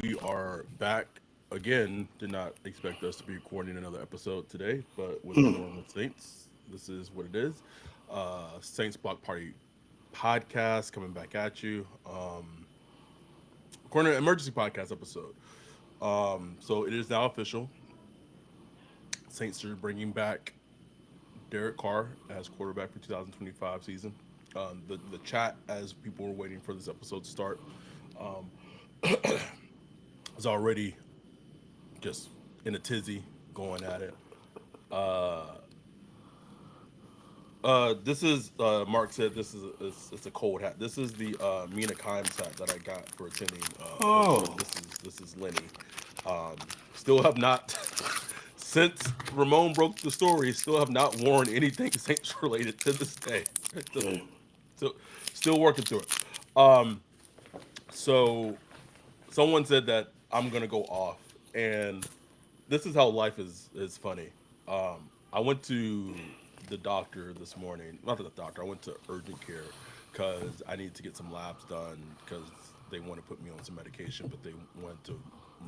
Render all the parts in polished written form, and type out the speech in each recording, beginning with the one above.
We are back again. Did not expect us to be recording another episode today, but with the New Orleans Saints, this is what it is. Saints Block Party podcast coming back at you. Corner emergency podcast episode. So it is now official. Saints are bringing back Derek Carr as quarterback for 2025 season. The chat, as people were waiting for this episode to start, um, is already just in a tizzy going at it. Uh, this is Mark said this is it's a cold hat. This is the Mina Kimes hat that I got for attending episode. Oh, This is Lenny. Um, still have not since Ramon broke the story. Still have not worn anything Saints related to this day. okay. still, still working through it. Um, so someone said that I'm gonna go off, and this is how life is funny. I went to the doctor this morning. Not to the doctor. I went to urgent care because I need to get some labs done because they want to put me on some medication, but they wanted to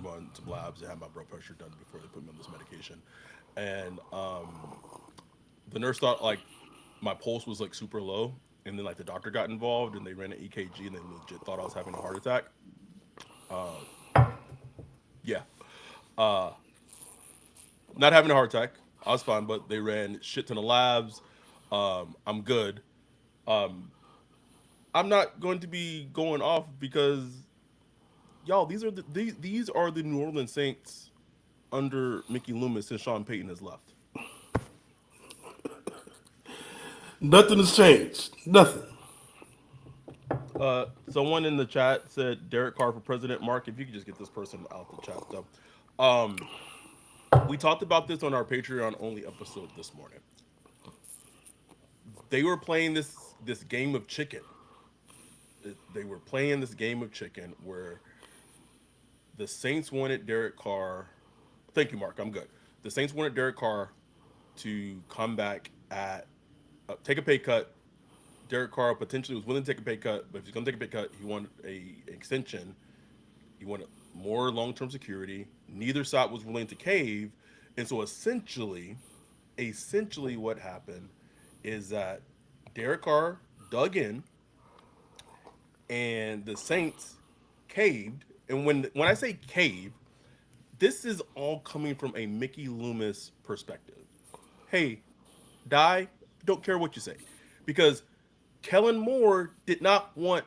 run some labs and have my blood pressure done before they put me on this medication. And the nurse thought like my pulse was like super low, and then like the doctor got involved and they ran an EKG and they legit thought I was having a heart attack. Uh, yeah. Uh, Not having a heart attack. I was fine, but they ran shit ton of labs. I'm good. Um, I'm not going to be going off because y'all, these are the New Orleans Saints under Mickey Loomis since Sean Payton has left. Nothing has changed. Nothing. Someone in the chat said Derek Carr for president. Mark, if you could just get this person out the chat though. Um, we talked about this on our Patreon only episode this morning. They were playing this game of chicken. They were playing this game of chicken where the Saints wanted Derek Carr. Thank you, Mark. I'm good. The Saints wanted Derek Carr to come back at take a pay cut. Derek Carr potentially was willing to take a pay cut, but if he's going to take a pay cut, he wanted a extension. He wanted more long term security. Neither side was willing to cave, and so essentially, what happened is that Derek Carr dug in, and the Saints caved. And when I say cave, this is all coming from a Mickey Loomis perspective. Hey, die, don't care what you say, because Kellen Moore did not want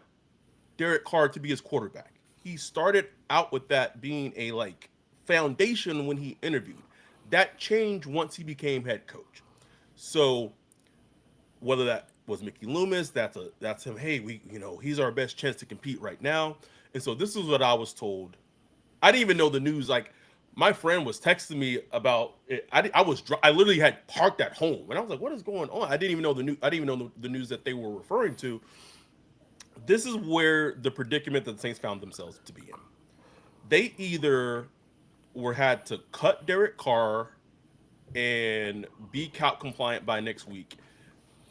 Derek Carr to be his quarterback. He started out with that being a like foundation when he interviewed. That changed once he became head coach. So whether that was Mickey Loomis, that's him. Hey, he's our best chance to compete right now. And so this is what I was told. I didn't even know the news. Like my friend was texting me about it. I literally had parked at home, and I was like, "What is going on?" I didn't even know the news. I didn't even know the news that they were referring to. This is where the predicament that the Saints found themselves to be in. They either were had to cut Derek Carr and be cap compliant by next week,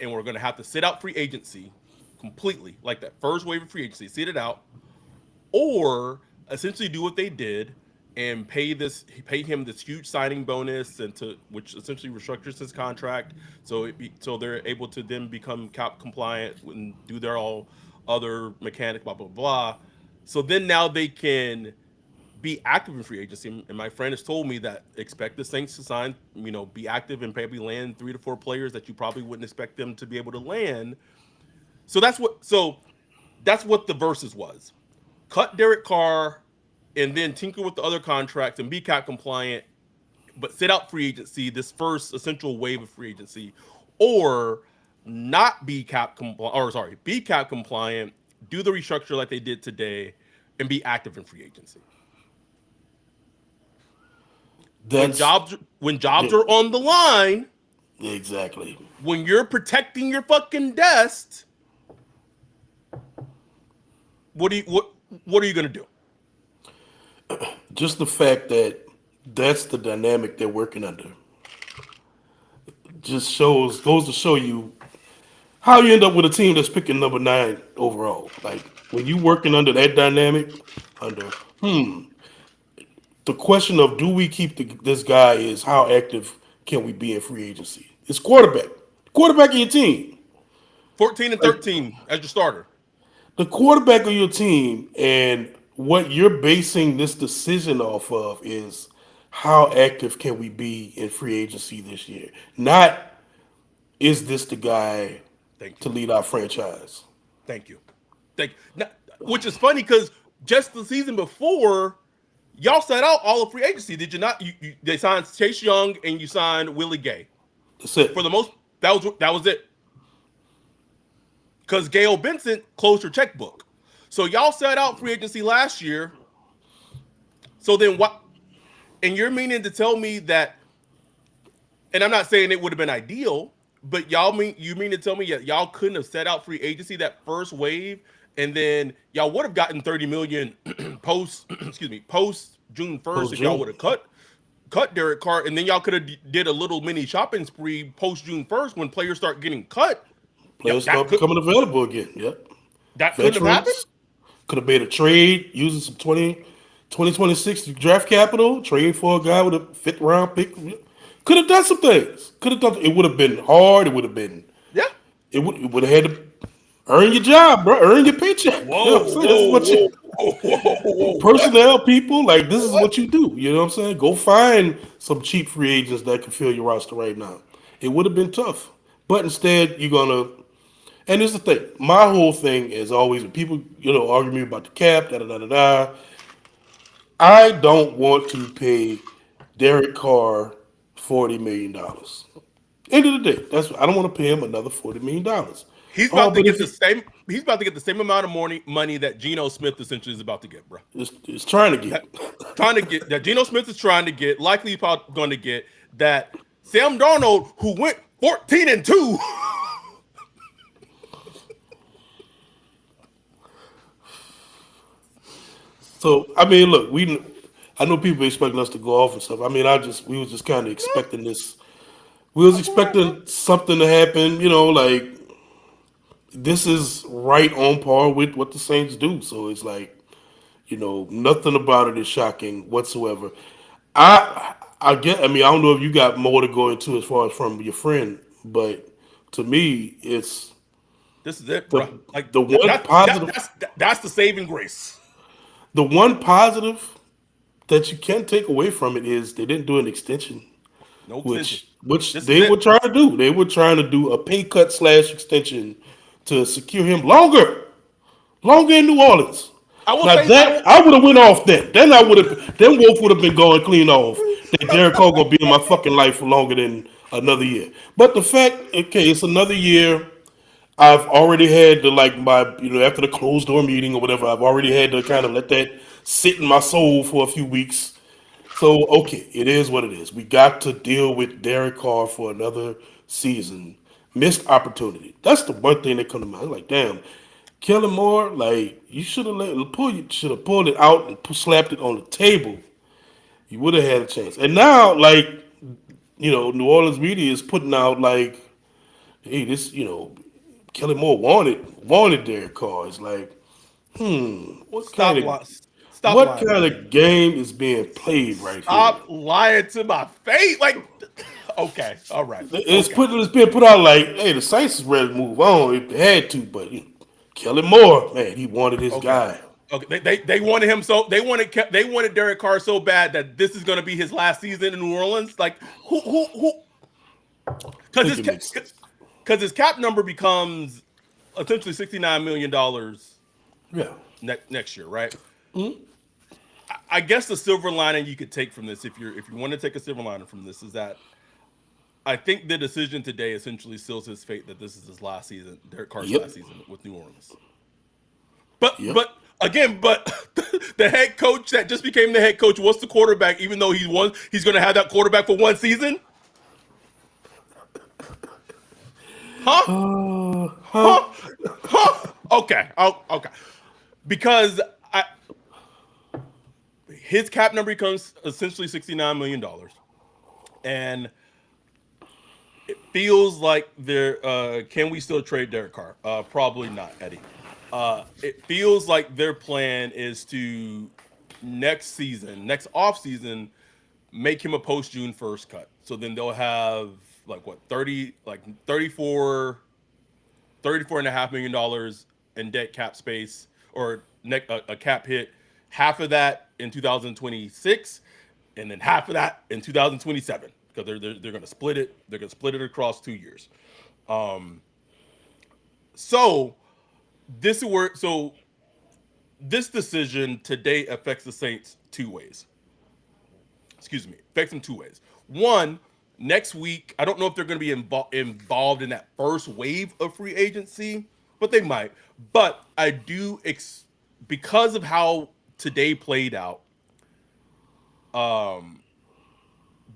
and we're going to have to sit out free agency completely, like that first wave of free agency, sit it out, or essentially do what they did and pay him this huge signing bonus and to which essentially restructures his contract so they're able to then become cap compliant and do their all other mechanic blah blah blah. So then now they can be active in free agency. And my friend has told me that expect the Saints to sign, be active and probably land 3 to 4 players that you probably wouldn't expect them to be able to land. So that's what the verses was. Cut Derek Carr and then tinker with the other contracts and be cap compliant, but sit out free agency, this first essential wave of free agency, or not be cap compliant, or sorry, be cap compliant, do the restructure like they did today, and be active in free agency. When That's jobs when jobs yeah, are on the line, exactly. when you're protecting your fucking desk, what are you gonna do? Just the fact that that's the dynamic they're working under just goes to show you how you end up with a team that's picking number 9 overall. Like when you working under that dynamic, under the question of do we keep this guy is how active can we be in free agency? It's quarterback of your team. 14 and Like 13 as your starter. the quarterback of your team, and what you're basing this decision off of is how active can we be in free agency this year? Not is this the guy Thank to you. lead our franchise? Thank you. Thank now, which is funny because just the season before, y'all set out all of free agency. Did you not? They signed Chase Young and you signed Willie Gay. That's For it. the most, that was it. Because Gail Benson closed her checkbook. So y'all set out free agency last year. So then what? And you're meaning to tell me that, and I'm not saying it would have been ideal, but you mean to tell me that y'all couldn't have set out free agency that first wave, and then y'all would have gotten 30 million post excuse me post June 1st Post if y'all June. would have cut Derek Carr, and then y'all could have did a little mini shopping spree post June 1st when players start getting cut. Yeah, Players start becoming available again. Yep. that couldn't have happened. Veterans could have made a trade using some 2026 draft capital, trade for a guy with a fifth round pick. Could have done some things. Could have done. It would have been hard. It would have been. Yeah. It would have had to earn your job, bro. Earn your paycheck. You know what I'm Whoa, saying? This is whoa, what you whoa, whoa, whoa, whoa. What? personnel people like. This is What? what you do. You know what I'm saying? Go find some cheap free agents that can fill your roster right now. It would have been tough, but instead you're gonna. And here's the thing. My whole thing is always when people, argue me about the cap, da da da da da. I don't want to pay Derek Carr $40 million. End of the day, I don't want to pay him another $40 million. He's Oh, about to but get if the same. He's about to get the same amount of money that Geno Smith essentially is about to get, bro. it's trying to get, That, trying to get that Geno Smith is trying to get, likely probably going to get that Sam Darnold, who went 14-2. so I mean, look, I know people expecting us to go off and stuff. I mean, we was just kind of expecting this. We was That's all right, bro. expecting something to happen. Like this is right on par with what the Saints do. So it's like, nothing about it is shocking whatsoever. I get. I mean, I don't know if you got more to go into as far as from your friend, but to me, it's This is it, the bro. Like the one positive. that's the saving grace. The one positive that you can take away from it is they didn't do an extension, No extension. which This is they were it. trying to do. They were trying to do a pay cut slash extension to secure him longer in New Orleans. I will Now say that that. I would have went off then. Then I would have. Then Wolf would have been going clean off. That Derek Carr gonna be in my fucking life for longer than another year. But the fact, okay, it's another year. I've already had to like my after the closed door meeting or whatever. I've already had to kind of let that sit in my soul for a few weeks. So okay, it is what it is. We got to deal with Derek Carr for another season. Missed opportunity. That's the one thing that come to mind. Like, damn, Kellen Moore, like you should have pulled it out and slapped it on the table. You would have had a chance. And now, like, New Orleans media is putting out like, hey, this, Kellen Moore wanted Derek Carr. It's like, what kind Stop of lying. Stop lying to me. game is being played right here? Stop lying to my face. Like, okay, all right, okay, It's being put out like, hey, the Saints is ready to move on if they had to, but Kellen Moore, man, he wanted his okay, guy. okay. They wanted him so they wanted Derek Carr so bad that this is going to be his last season in New Orleans. Like, who? I Because think it makes sense. his cap number becomes essentially $69 million Yeah. next year, right? I guess the silver lining you could take from this, if you want to take a silver lining from this, is that I think the decision today essentially seals his fate that this is his last season, Derek Carr's Yep. last season with New Orleans. But Yep. but again, the head coach that just became the head coach was the quarterback, even though he's going to have that quarterback for one season, huh? Huh? Huh? Huh? Okay. Oh, okay. Because his cap number becomes essentially $69 million, and it feels like there. Can we still trade Derek Carr? Probably not, Eddie. It feels like their plan is to next off season, make him a post June 1st cut. So then they'll have like what 30 like 34.5 million dollars in debt cap space or a cap hit, half of that in 2026, and then half of that in 2027 because they're going to split it. They're going to split it across 2 years. Um, so this is where so this decision today affects the Saints two ways. Excuse me, affects them two ways. One, next week, I don't know if they're going to be involved in that first wave of free agency, but they might. But I do, because of how today played out, um,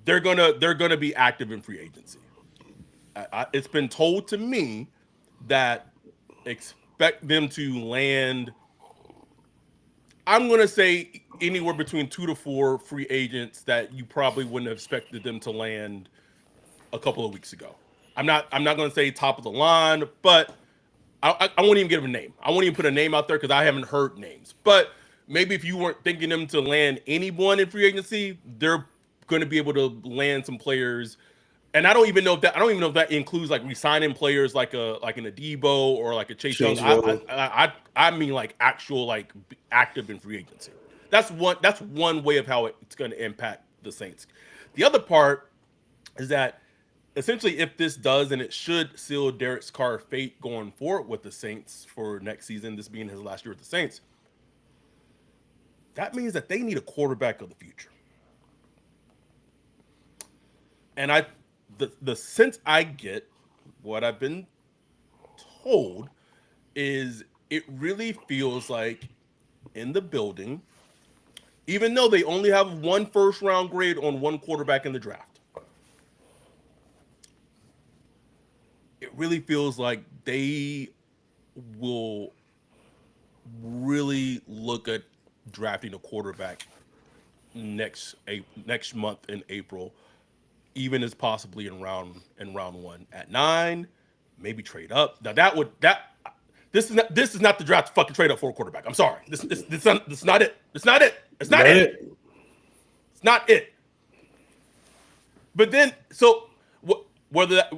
they're gonna be active in free agency. It's been told to me that expect them to land. I'm gonna say anywhere between 2 to 4 free agents that you probably wouldn't have expected them to land a couple of weeks ago. I'm not gonna say top of the line, but I won't even give a name. I won't even put a name out there because I haven't heard names. But maybe if you weren't thinking them to land anyone in free agency, they're going to be able to land some players. And I don't even know if that includes like resigning players like an Adebo or like a Chase Young. Chase Young. I mean like actual like active in free agency. That's one way of how it's going to impact the Saints. The other part is that essentially, if this does, and it should seal Derek Carr's fate going forward with the Saints for next season, this being his last year with the Saints, that means that they need a quarterback of the future. And the sense I get, what I've been told, is it really feels like in the building, even though they only have one first round grade on one quarterback in the draft, it really feels like they will really look at drafting a quarterback next month in April, even as possibly in round one at 9, maybe trade up. Now this is not the draft to fucking trade up for a quarterback. I'm sorry. This is not it. It's not it. It's not Not it. it. It's not it. But then so whether that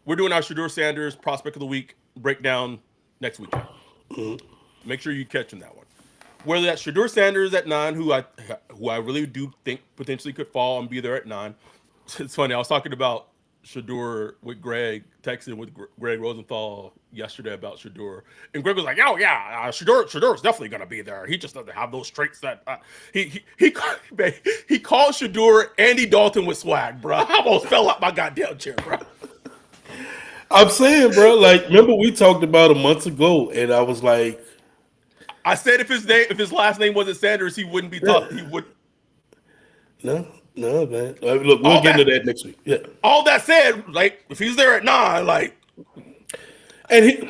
we're doing our Shedeur Sanders prospect of the week breakdown next weekend. Make sure you catch him that one. Whether that's Shedeur Sanders at 9, who I really do think potentially could fall and be there at 9. It's funny. I was talking about Shedeur with Greg, texting with Greg Rosenthal yesterday about Shedeur, and Greg was like, "Oh yeah, Shedeur is definitely gonna be there. He just doesn't have those traits that he called Shedeur Andy Dalton with swag, bro. I almost fell out my goddamn chair, bro. I'm saying, bro, like, remember we talked about a month ago, and I was like, I said if his last name wasn't Sanders, he wouldn't be yeah, talk. He would. no, no, man. Look, we'll All get into that that next week. Yeah. all that said, like if he's there at 9, like And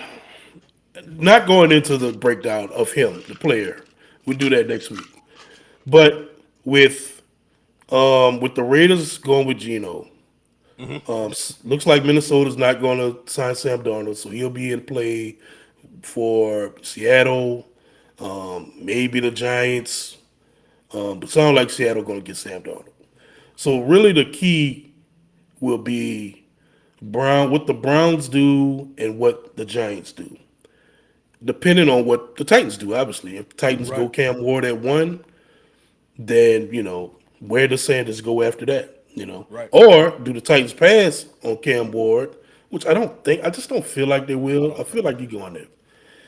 not going into the breakdown of him, the player. We'll do that next week. But with the Raiders going with Geno, looks like Minnesota's not going to sign Sam Darnold, so he'll be in play for Seattle, maybe the Giants. But sound like Seattle going to get Sam Darnold. So really, the key will be what the Browns do and what the Giants do, depending on what the Titans do. Obviously, if the Titans go right, Cam Ward at 1, then where does Sanders go after that? right. Or do the Titans pass on Cam Ward, which I don't think. I just don't feel like they I will. I don't feel think like so. you go on there.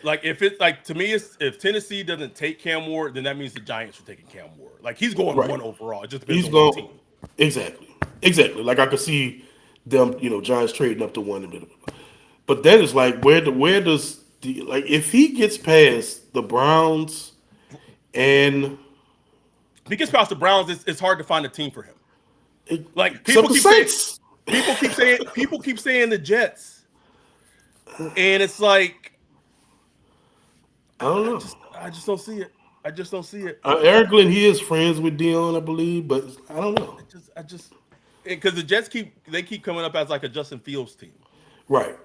Like if it's like to me, if Tennessee doesn't take Cam Ward, then that means the Giants are taking Cam Ward. Like he's going Right. one overall. It just depends He's on which going team. exactly, exactly. Like I could see them, Giants trading up to 1. But that is like where does like if he gets past the Browns and If he gets past the Browns, it's hard to find a team for him. Like so the Saints, people keep saying the Jets, and it's like I don't I know. just I just don't see it. I just don't see it. Aaron Glenn, he is friends with Dion, I believe, but I don't know. I just because the Jets keep coming up as like a Justin Fields team. Right,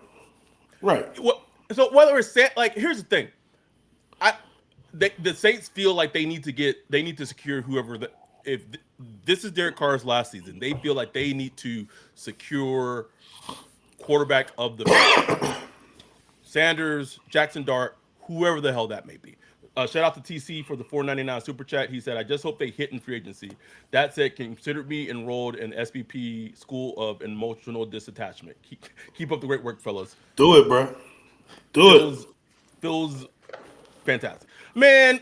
right. Well, so whether it's like here's the thing, I the Saints feel like they need to secure whoever the if this is Derek Carr's last season, they feel like they need to secure quarterback of the future. Sanders, Jackson Dart, whoever the hell that may be. Shout out to TC for the 4.99 super chat. He said, "I just hope they hit in free agency. That said, consider me enrolled in SBP School of Emotional Disattachment. Keep up the great work, fellas. Do it, bro. Do it. Feels feels fantastic, man.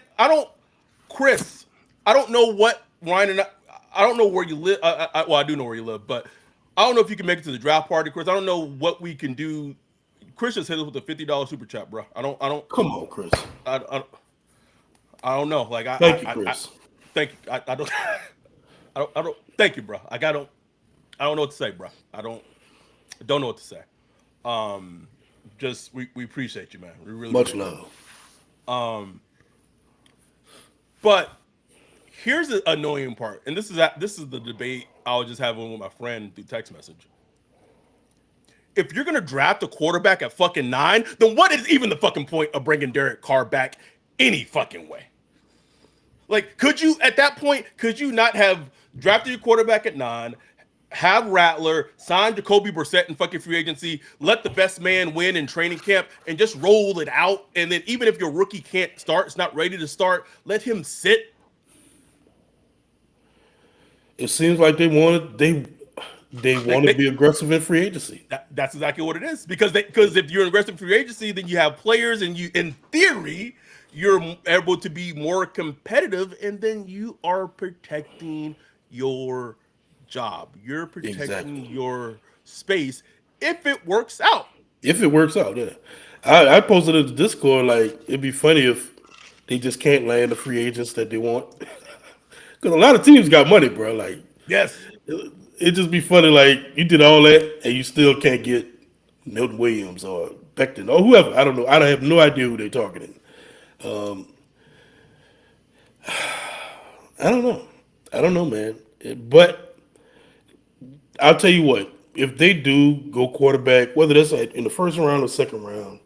Chris. I don't know what Ryan and I don't know where you live. Well, I do know where you live, but I don't know if you can make it to the draft party, Chris. I don't know what we can do. Chris just hit us with a $50 super chat, bro. Come on, Chris. I, I don't know. Like Thank you, I Chris. thank you. I don't, I don't. Thank you, bro. I don't know what to say, bro. I don't know what to say. Just we appreciate you, man. We really Much appreciate love. you. But here's the annoying part, and this is the debate I was just having with my friend through text message. If you're gonna draft a quarterback at fucking 9, then what is even the fucking point of bringing Derek Carr back any fucking way? Like, at that point, could you not have drafted your quarterback at 9, have Rattler, sign Jacoby Brissett in fucking free agency, let the best man win in training camp, and just roll it out? And then even if your rookie can't start, it's not ready to start, let him sit. It seems like they They, want to they, be aggressive in free agency. that's exactly what it is. Because if you're an aggressive free agency, then you have players, and you, in theory, you're able to be more competitive, and then you are protecting your job. You're protecting Exactly. your space if it works out. If it works out, yeah. I posted in the Discord like it'd be funny if they just can't land the free agents that they want. Because a lot of teams got money, bro. Like Yes, it just be funny. Like you did all that and you still can't get Milton Williams or Becton or whoever. I don't know. I don't have no idea who they're targeting. I don't know. I don't know, man. But I'll tell you what. If they do go quarterback, whether that's in the first round or second round,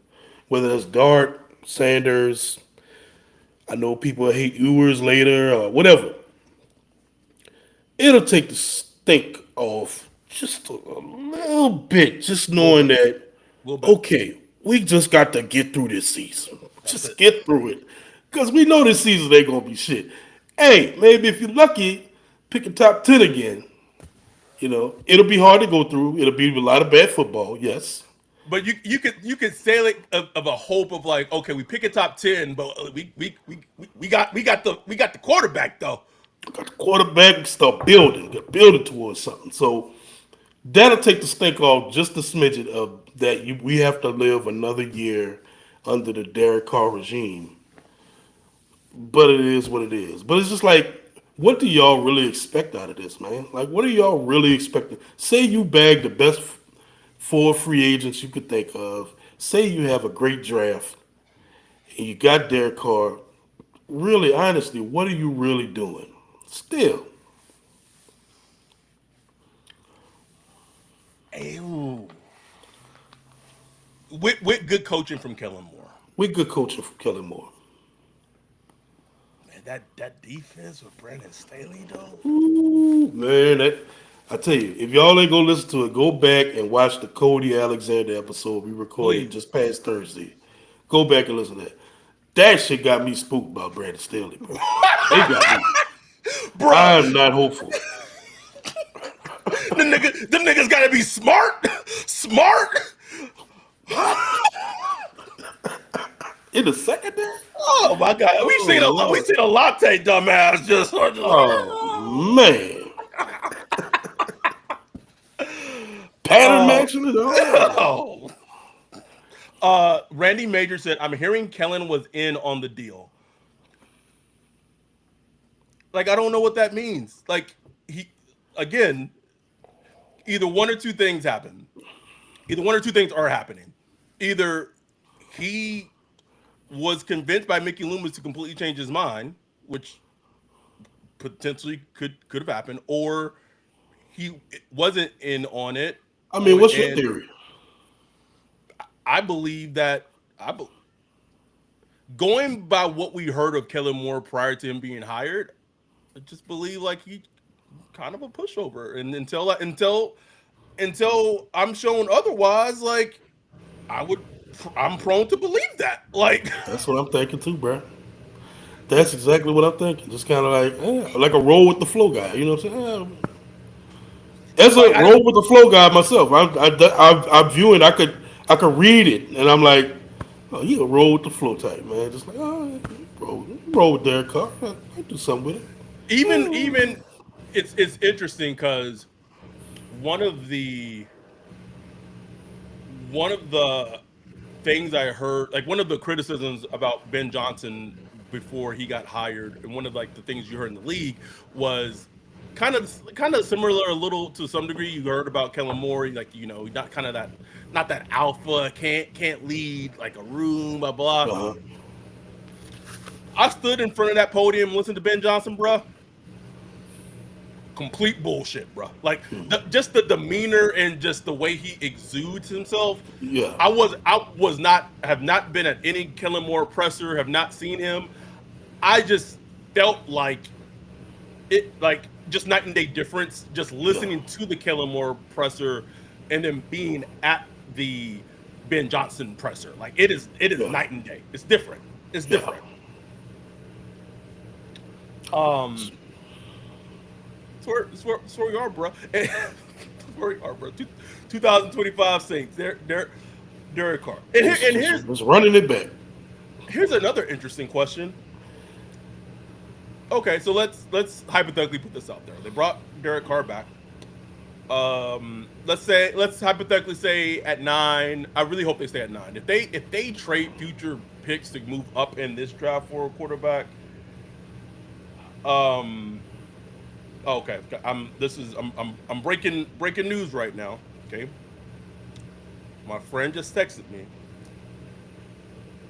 whether that's Dart, Sanders, I know people hate Ewers later or whatever. It'll take the stink off just a little bit, just a little knowing bit, that a little bit. okay, we just got to get through this season. That's Just it. get through it, because we know this season ain't gonna be shit. Hey, maybe if you're lucky, pick a top 10 again. It'll be hard to go through. It'll be a lot of bad football, yes. But you could say like of a hope of like, okay, we pick a top 10, but we got the quarterback though. Got the quarterback, start building towards something. So that'll take the stink off just a smidget of that. We have to live another year under the Derek Carr regime, but it is what it is. But it's just like, what do y'all really expect out of this, man? Like, what are y'all really expecting? Say you bag the best four free agents you could think of. Say you have a great draft and you got Derek Carr. Really, honestly, what are you really doing? Still, Ew. With good coaching from Kellen Moore. we good coaching from Kellen Moore. Man, that defense with Brandon Staley though. Ooh, man, I tell you, if y'all ain't gonna listen to it, go back and watch the Cody Alexander episode we recorded Please, just past Thursday. Go back and listen to that. That shit got me spooked about Brandon Staley, bro. They got me. bro. I'm not hopeful. Them niggas gotta be smart, smart. In the secondary? Oh my god, Oh, we Lord. seen a latte dumbass just. Oh, man. Pattern Oh, matching it all. oh. Randy Major said, "I'm hearing Kellen was in on the deal." Like, I don't know what that means. Like, he again, either one or two things happen. Either one or two things are happening. Either he was convinced by Mickey Loomis to completely change his mind, which potentially could have happened, or he wasn't in on it. I mean, what's your And theory? I believe that I be, going by what we heard of Kellen Moore prior to him being hired, I just believe like he kind of a pushover, and until I'm shown otherwise, like I would, I'm prone to believe that. Like, That's what I'm thinking too, bro. That's exactly what I'm thinking. Just kind of like a roll with the flow guy. You know what I'm saying? As like a I roll with the flow guy myself, I view it. I could read it, and I'm like, oh, you a roll with the flow type, man. Just like, oh, roll with Derek Carr. I do something with it. even it's interesting because one of the one of the things I heard, like one of the criticisms about Ben Johnson before he got hired, and one of like the things you heard in the league was kind of similar a little to some degree. You heard about Kellen Moore, like not kind of that, not that alpha, can't lead like a room, blah blah. Uh huh. I stood in front of that podium and listened to Ben Johnson, bruh. Complete bullshit, bro. Like just the demeanor and just the way he exudes himself. Yeah. I was not have not been at any Kellen Moore presser, have not seen him. I just felt like it, like just night and day difference. Just Yeah. listening to the Kellen Moore presser and then being at the Ben Johnson presser, like it is Yeah. night and day. It's different. It's Yeah. different. Um, swear you are, bro. Swear you are, bro. 2025 Saints. Derek Carr. And Just running it back. here's another interesting question. Okay, so let's hypothetically put this out there. They brought Derek Carr back. Let's hypothetically say at 9. I really hope they stay at 9. If they trade future picks to move up in this draft for a quarterback, um, okay, I'm breaking news right now. Okay, my friend just texted me.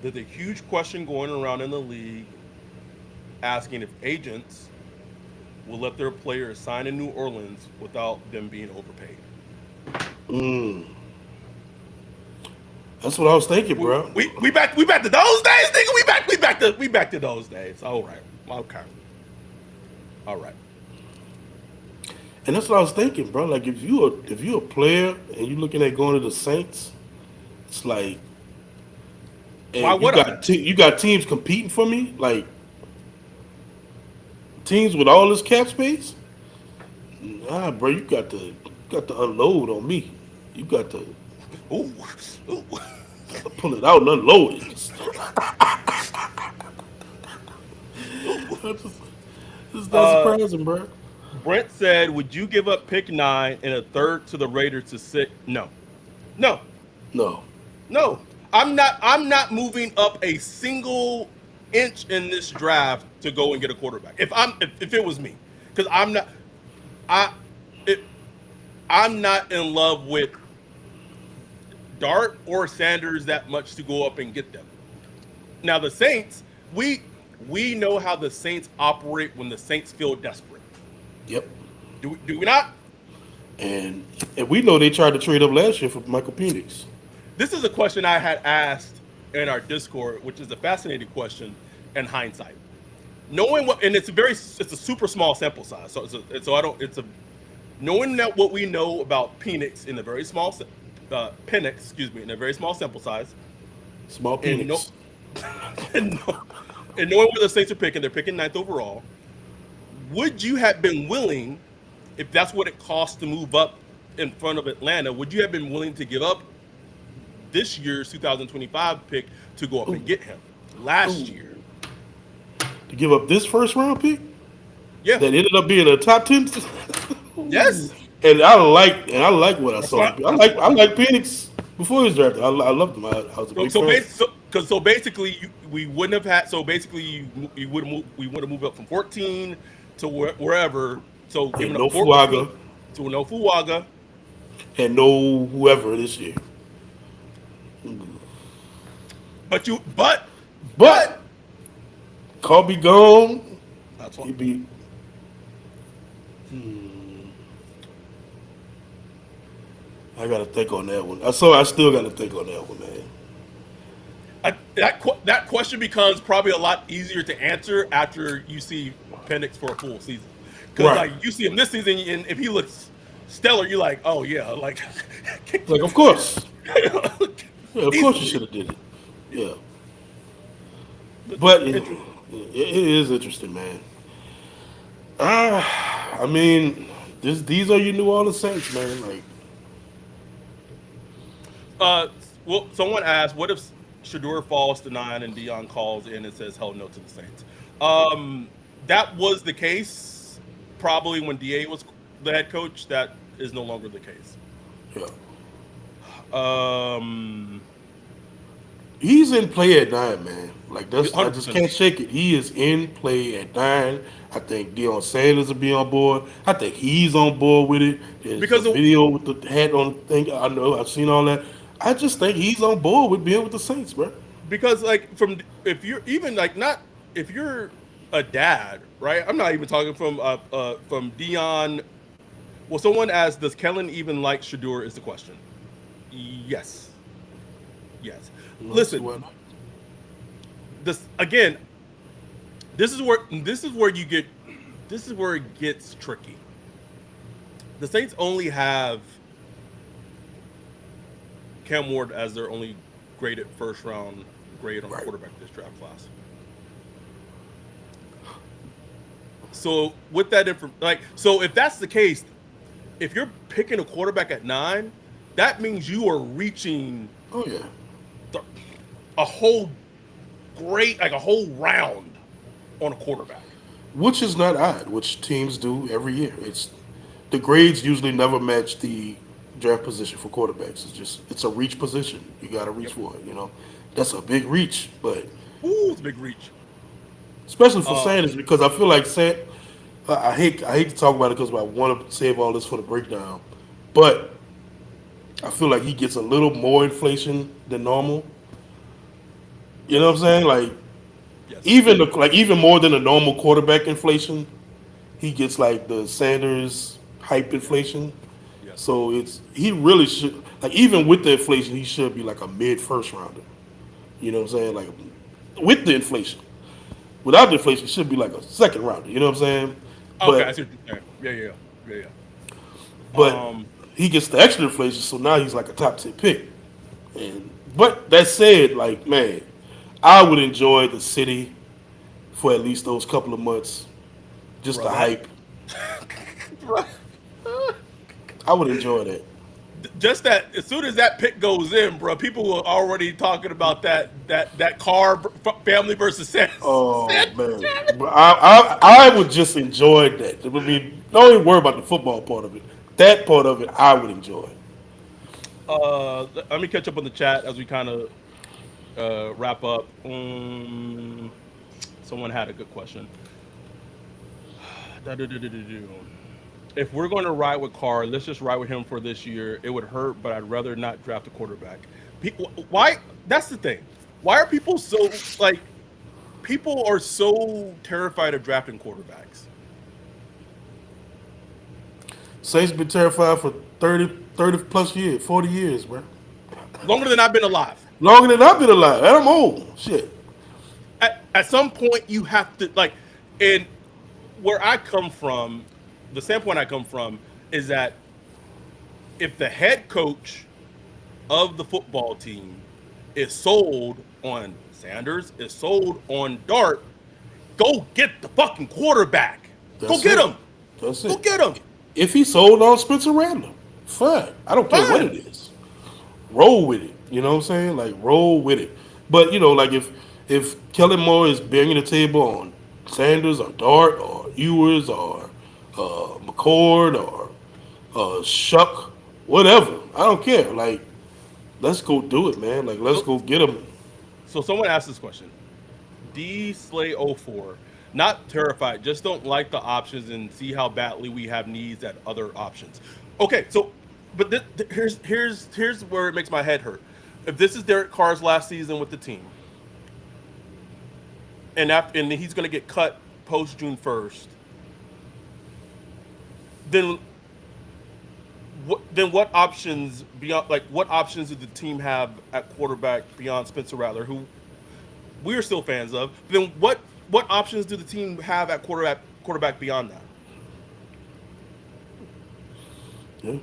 There's a huge question going around in the league asking if agents will let their players sign in New Orleans without them being overpaid. Mm. That's what I was thinking, We bro. we back to those days, nigga. We back to those days. All right, okay, all right. And that's what I was thinking, bro. Like if you a player and you looking at going to the Saints, it's like, Why and you would I? got you got teams competing for me, like teams with all this cap space. Nah, bro, you got to unload on me. You Ooh, ooh. got to pull it out and unload it. That's just, it's not Uh, surprising, bro. Brent said, "Would you give up pick 9 and a third to the Raiders to sit?" No, no, No. no. I'm not moving up a single inch in this draft to go and get a quarterback. If it was me, because I it, I'm not in love with Dart or Sanders that much to go up and get them. Now the Saints, we know how the Saints operate when the Saints feel desperate. Yep. Do we not? And and we know they tried to trade up last year for Michael Penix. This is a question I had asked in our Discord, which is a fascinating question in hindsight. Knowing what, and it's a super small sample size, so I don't, it's a knowing that what we know about Penix in a very small, Penix, excuse me, in a very small sample size, Small and no, Penix. and, and knowing where the Saints are picking, they're picking ninth overall. Would you have been willing, if that's what it costs to move up in front of Atlanta, would you have been willing to give up this year's 2025 pick to go up and Ooh, get him last ooh. year? To give up this first round pick Yeah. that ended up being a top 10. Ooh. Yes. And I like what I That's saw. what. I like Penix before he was drafted. I loved him. I was a So big so, fan. bas- so, cause, so basically, we wouldn't have had. So basically, you would move. We would have moved up from 14 to wherever. So And giving up no 14 Fuaga to no Fuaga. and no whoever this year. But But Kobe gone. that's what He'd be. I gotta think on that one. I still gotta think on that one, man. that question becomes probably a lot easier to answer after you see Penix for a full season. Because Right. like you see him this season, and if he looks stellar, you're like, oh yeah, like Like, of course. Yeah, of course you easily. should have did it. Yeah. Yeah. But But interesting. it is interesting, man. I mean, these are your New Orleans Saints, man. Like, Uh, well, someone asked, what if Shador falls to 9 and Dion calls in and says hell no to the Saints? Um, that was the case probably when Da was the head coach. That is no longer the case. yeah. Um, He's in play at 9, man. Like that's I just 100% can't shake it. He is in play at 9. I think Deion Sanders will be on board. I think he's on board with it. There's a because of, video with the hat on thing. I know I've seen all that. I just think he's on board with being with the Saints, bro. because like from if you're even like not if you're a dad, right? I'm not even talking from Dion. Well, someone asked, does Kellen even like Shador? Is the question. Yes, yes. You see Listen, why not? this again. This is where you get. This is where it gets tricky. The Saints only have Cam Ward as their only graded first round grade on Right. quarterback this draft class. So with that so if that's the case, if you're picking a quarterback at 9, that means you are reaching Oh yeah. the, a whole like a whole round on a quarterback. Which is not odd, which teams do every year. It's the grades usually never match the draft position for quarterbacks. It's a reach position. You got to reach Yep. for it. You know, that's a big reach, but Ooh, it's a big reach. especially for Uh, Sanders because I feel like I hate to talk about it because I want to save all this for the breakdown, but I feel like he gets a little more inflation than normal. You know what I'm saying? Like yes, even more than a normal quarterback inflation, he gets like the Sanders hype inflation. yes. So he really should like even with the inflation, he should be like a mid first rounder. You know what I'm saying? Like with the inflation. Without the inflation, it should be like a second rounder. You know what I'm saying? Okay, I But see what you're saying. Yeah, yeah, yeah, yeah. but Um, he gets the extra inflation, so now he's like a top 10 pick. And but that said, like man, I would enjoy the city for at least those couple of months, just bro, the that hype. I would enjoy that. just that as soon as that pick goes in, bro, people were already talking about that car family versus Oh man, but I would just enjoy that. I mean, don't even worry about the football part of it. That part of it, I would enjoy. Let me catch up on the chat as we kind of wrap up. Someone had a good question. Da-da-da-da-da-do. If we're going to ride with Carr, let's just ride with him for this year. It would hurt, but I'd rather not draft a quarterback. Why? That's the thing. Why are people so like? People are so terrified of drafting quarterbacks. Saints been terrified for 30 plus years, 40 years, bro. Longer than I've been alive. Longer than I've been alive. And I'm old. Shit. At some point, you have to like, and where I come from, the standpoint I come from is that if the head coach of the football team is sold on Sanders, is sold on Dart, go get the fucking quarterback. Go That's get it. him. That's Go it. get him. If he sold on Spencer Rattler, fine. I don't care what it Fine. is. Roll with it. You know what I'm saying? Like roll with it. But you know, like if Kellen Moore is banging the table on Sanders or Dart or Ewers or McCord or Shuck, whatever, I don't care. Like let's go do it, man. Like let's So, go get him. so someone asked this question. D Slay 04. Not terrified, just don't like the options and see how badly we have needs at other options. Okay, so but here's where it makes my head hurt. If this is Derek Carr's last season with the team, and he's going to get cut post June 1st, then what options beyond what options did the team have at quarterback beyond Spencer Rattler, who we're still fans of. Then what options do the team have at quarterback beyond that? Yeah.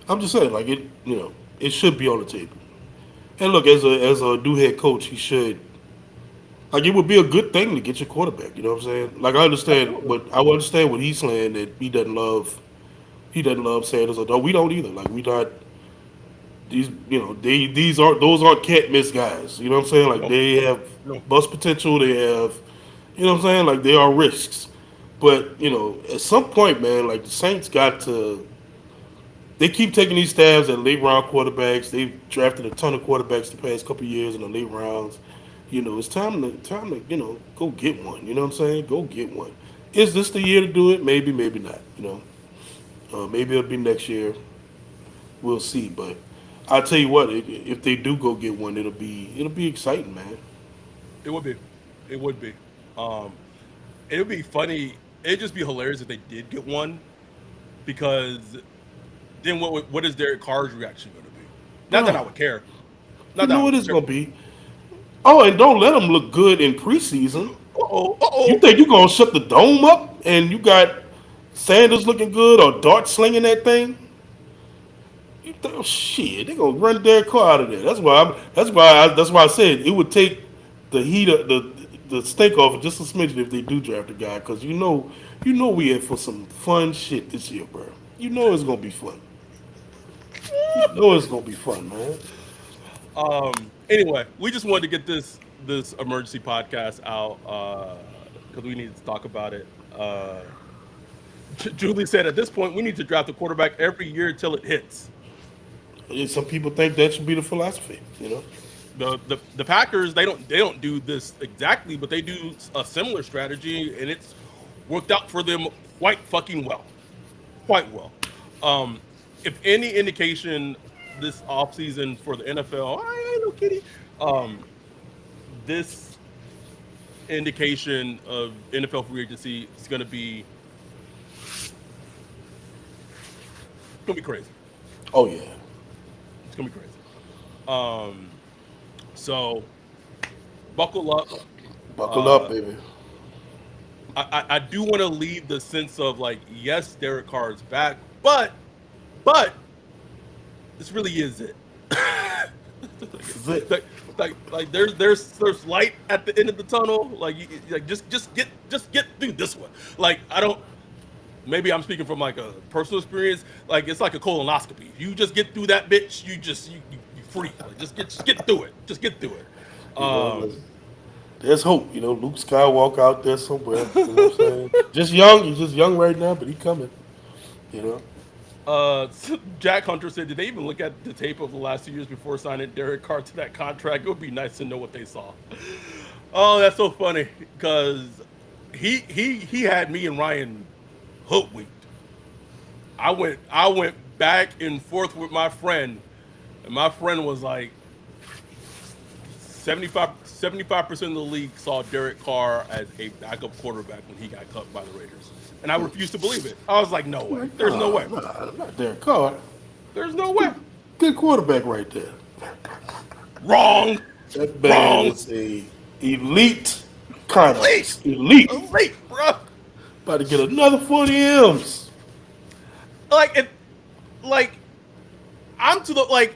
I'm just saying, like it, it should be on the table. And look, as a new head coach, he should like it would be a good thing to get your quarterback. You know what I'm saying? Like Absolutely. I understand what he's saying that he doesn't love Sanders. Or no, we don't either. Like we not these those aren't can't miss guys. You know what I'm saying? Like No, they have no. bust potential. They have what I'm saying? Like they are risks. But at some point, man, like the Saints got to. They keep taking these stabs at late round quarterbacks. They've drafted a ton of quarterbacks the past couple of years in the late rounds. It's time to go get one. You know what I'm saying? Go get one. Is this the year to do it? Maybe, maybe not. Maybe it'll be next year. We'll see. But I'll tell you what, if they do go get one, it'll be exciting, man. It would be. It would be. Um, it would be funny. It'd just be hilarious if they did get one because then what is Derek Carr's reaction going to be? Not that I Bro, would care. you Not that I know would what it's care. gonna be. Oh, and don't let them look good in preseason. Uh-oh, You uh-oh. think you're gonna shut the dome up and you got Sanders looking good or Dart slinging that thing? You think, oh, shit, they gonna run Derek Carr out of there. That's why I said it would take the heat of the stink off just a smidgen if they do draft a guy, because we in for some fun shit this year, bro. You know it's gonna be fun. You know it's gonna be fun, man. Anyway, we just wanted to get this emergency podcast out because we needed to talk about it. Julie said at this point we need to draft a quarterback every year until it hits. And some people think that should be the philosophy. The Packers they don't do this exactly, but they do a similar strategy, and it's worked out for them quite fucking well, quite well. Um, if any indication this offseason for the NFL, I ain't no kitty. Um, this indication of NFL free agency is gonna be crazy. Oh yeah, It's gonna be crazy. Um, so buckle up. buckle up, Uh, baby. I do want to leave the sense of like, yes, Derek Carr is back, but this really is it. This is it. like there's light at the end of the tunnel. Like just get through this one. Like I don't. Maybe I'm speaking from like a personal experience. Like it's like a colonoscopy. You just get through that bitch. You free. Like just get through it. Just get through it. Listen, there's hope. Luke Skywalker out there somewhere. You know what I'm saying? Just young. He's just young right now, but he coming. You know. Jack Hunter said, did they even look at the tape of the last 2 years before signing Derek Carr to that contract? It would be nice to know what they saw. Oh, that's so funny because he had me and Ryan hoodwinked. I went back and forth with my friend, and my friend was like 75% of the league saw Derek Carr as a backup quarterback when he got cut by the Raiders. And I refused to believe it. I was like, no way. Like, There's no way. not Derek Carr. There's no way. Good quarterback right there. Wrong. That man Wrong. is a elite kind of Elite. elite. Elite, bro. About to get another 40 M's. Like it like I'm to the like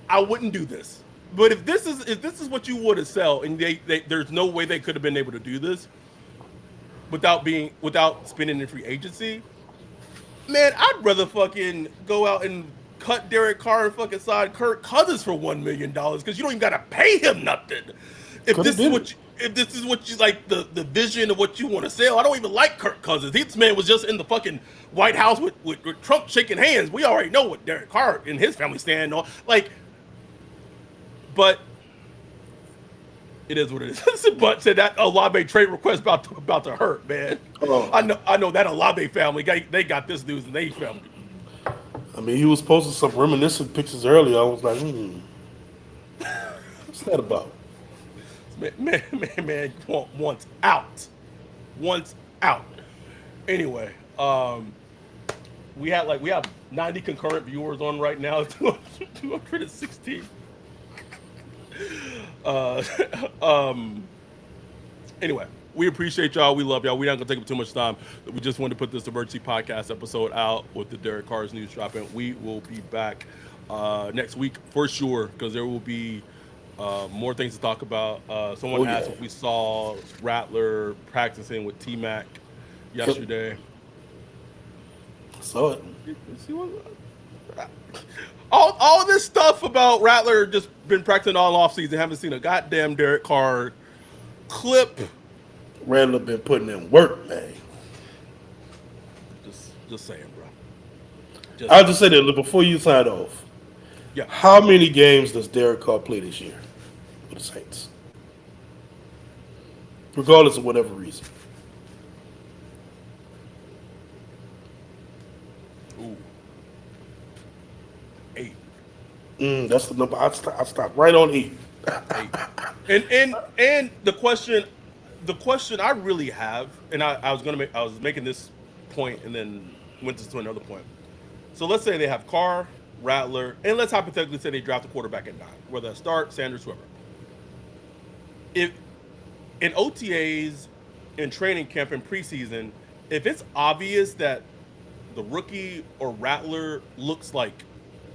I wouldn't do this. But if this is what you would have sell and there's no way they could have been able to do this without spending in free agency, man, I'd rather fucking go out and cut Derek Carr and fucking sign Kirk Cousins for $1 million because you don't even gotta pay him nothing. If Could have this is did it. what you, if this is what you like the vision of what you want to sell, I don't even like Kirk Cousins. This man was just in the fucking White House with Trump shaking hands. We already know what Derek Carr and his family stand on. Like, but it is what it is. But said that Olave trade request about to hurt, man. Oh, I know that Olave family they got this news and they family. I mean, he was posting some reminiscent pictures earlier. I was like, what's that about? Man, wants out, wants out. Anyway, we have 90 concurrent viewers on right now. 216. uh, um, anyway, we appreciate y'all. We love y'all. We're not gonna take up too much time. We just wanted to put this emergency podcast episode out with the Derek Carr's news dropping. We will be back next week for sure because there will be more things to talk about. Someone Oh asked yeah. if we saw Rattler practicing with T Mac Yep. yesterday. Saw it. See what- all this stuff about Rattler just been practicing all off season. Haven't seen a goddamn Derek Carr clip. Randall been putting in work, man. Just saying, bro. Just I'll saying. just say that before you sign off. Yeah. How many games does Derek Carr play this year with the Saints? Regardless of whatever reason. Ooh. 8. That's the number. I stopped right on 8. 8. And the question I really have, and I was making this point and then went to another point. So let's say they have Carr, Rattler, and let's hypothetically say they draft a quarterback at 9, whether that's start Sanders, whoever. If in OTAs, in training camp, in preseason, if it's obvious that the rookie or Rattler looks like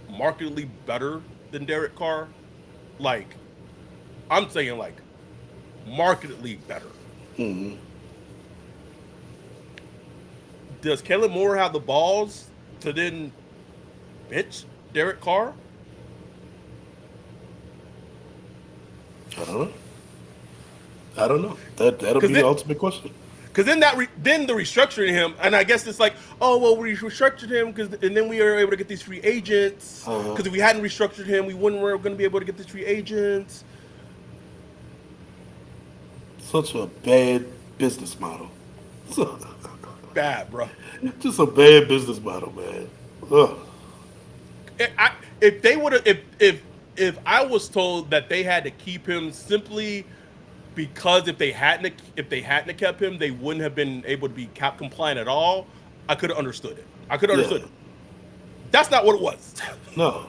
markedly better than Derek Carr, like I'm saying like markedly better. Does Kellen Moore have the balls to then bench Derek Carr? I don't know. I don't know. That'll Because be the then, ultimate question. because then then the restructuring him, and I guess it's like, oh well, we restructured him and then we were able to get these free agents. Uh-huh. Because if we hadn't restructured him, we wouldn't were going to be able to get these free agents. Such a bad business model. Bad, bro. Just a bad business model, man. Ugh. If they would have, if I was told that they had to keep him simply because if they hadn't kept him, they wouldn't have been able to be cap compliant at all. I could have understood it. I could have Yeah. understood it. That's not what it was. No.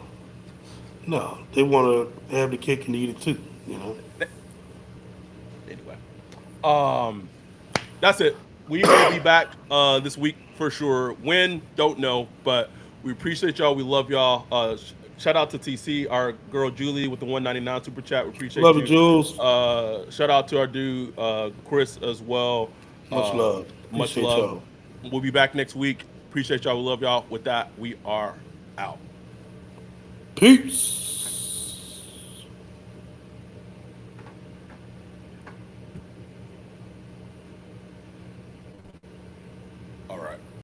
No. They want to have the cake and eat it too. You know. Anyway, um, that's it. We will be back this week for sure. When, don't know, but we appreciate y'all. We love y'all. Shout out to TC, our girl Julie with the 199 super chat. We appreciate Love you, you. Jules. Shout out to our dude Chris as well. Much love. Much Appreciate love. y'all. We'll be back next week. Appreciate y'all. We love y'all. With that, we are out. Peace. All right.